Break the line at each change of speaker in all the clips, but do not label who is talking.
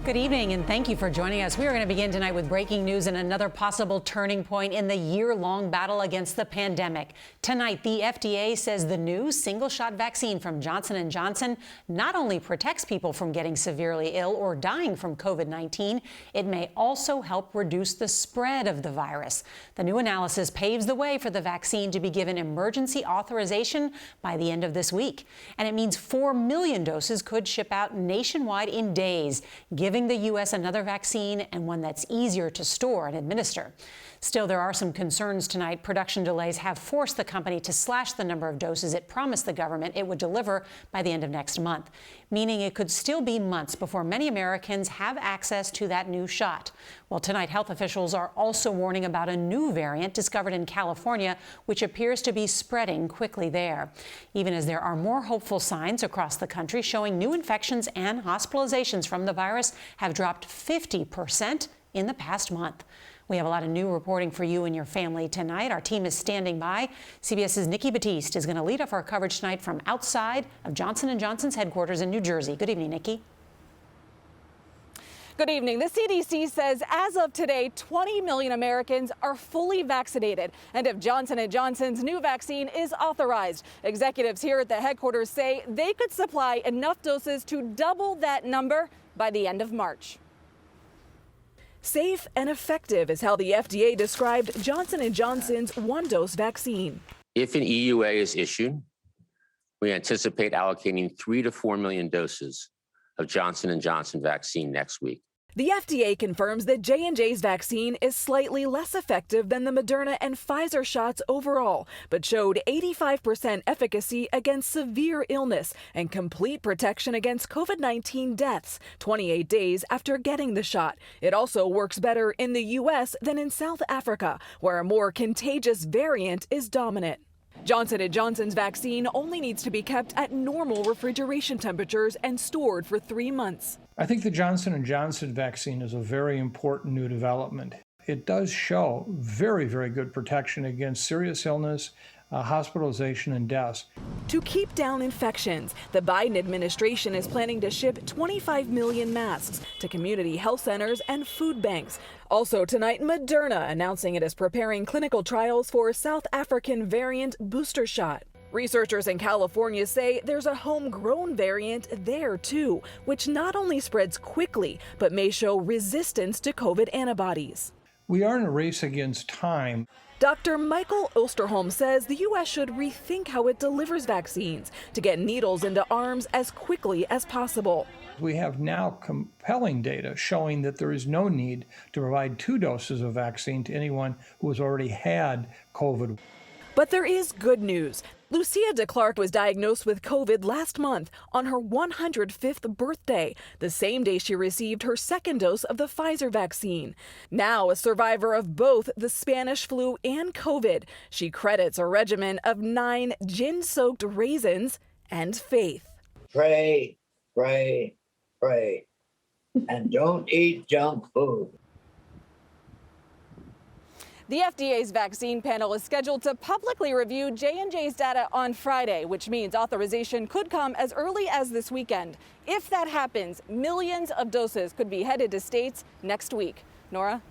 Good evening, and thank you for joining us. We are going to begin tonight with breaking news and another possible turning point in the year-long battle against the pandemic. Tonight, the FDA says the new single-shot vaccine from Johnson & Johnson not only protects people from getting severely ill or dying from COVID-19, it may also help reduce the spread of the virus. The new analysis paves the way for the vaccine to be given emergency authorization by the end of this week. And it means 4 million doses could ship out nationwide in days, giving the U.S. another vaccine and one that's easier to store and administer. Still, there are some concerns tonight. Production delays have forced the company to slash the number of doses it promised the government it would deliver by the end of next month, meaning it could still be months before many Americans have access to that new shot. Well, tonight, health officials are also warning about a new variant discovered in California, which appears to be spreading quickly there, even as there are more hopeful signs across the country showing new infections and hospitalizations from the virus have dropped 50% in the past month. We have a lot of new reporting for you and your family tonight. Our team is standing by. CBS's Nikki Battiste is going to lead off our coverage tonight from outside of Johnson & Johnson's headquarters in New Jersey. Good evening, Nikki.
Good evening. The CDC says as of today, 20 million Americans are fully vaccinated. And if Johnson & Johnson's new vaccine is authorized, executives here at the headquarters say they could supply enough doses to double that number by the end of March. Safe and effective is how the FDA described Johnson & Johnson's one-dose vaccine.
If an EUA is issued, we anticipate allocating 3 to 4 million doses of Johnson & Johnson vaccine next week.
The FDA confirms that J&J's vaccine is slightly less effective than the Moderna and Pfizer shots overall, but showed 85% efficacy against severe illness and complete protection against COVID-19 deaths 28 days after getting the shot. It also works better in the U.S. than in South Africa, where a more contagious variant is dominant. Johnson & Johnson's vaccine only needs to be kept at normal refrigeration temperatures and stored for 3 months.
I think the Johnson & Johnson vaccine is a very important new development. It does show very, very good protection against serious illness, hospitalization, and deaths.
To keep down infections, the Biden administration is planning to ship 25 million masks to community health centers and food banks. Also tonight, Moderna announcing it is preparing clinical trials for a South African variant booster shot. Researchers in California say there's a homegrown variant there too, which not only spreads quickly, but may show resistance to COVID antibodies.
We are in a race against time.
Dr. Michael Osterholm says the U.S. should rethink how it delivers vaccines to get needles into arms as quickly as possible.
We have now compelling data showing that there is no need to provide 2 doses of vaccine to anyone who has already had COVID.
But there is good news. Lucia DeClark was diagnosed with COVID last month on her 105th birthday, the same day she received her second dose of the Pfizer vaccine. Now a survivor of both the Spanish flu and COVID, she credits a regimen of 9 gin-soaked raisins and faith.
Pray, pray, pray, and don't eat junk food.
The FDA's vaccine panel is scheduled to publicly review J&J's data on Friday, which means authorization could come as early as this weekend. If that happens, millions of doses could be headed to states next week. Nora?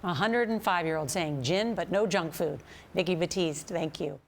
A 105-year-old saying gin, but no junk food. Nikki Battiste, thank you.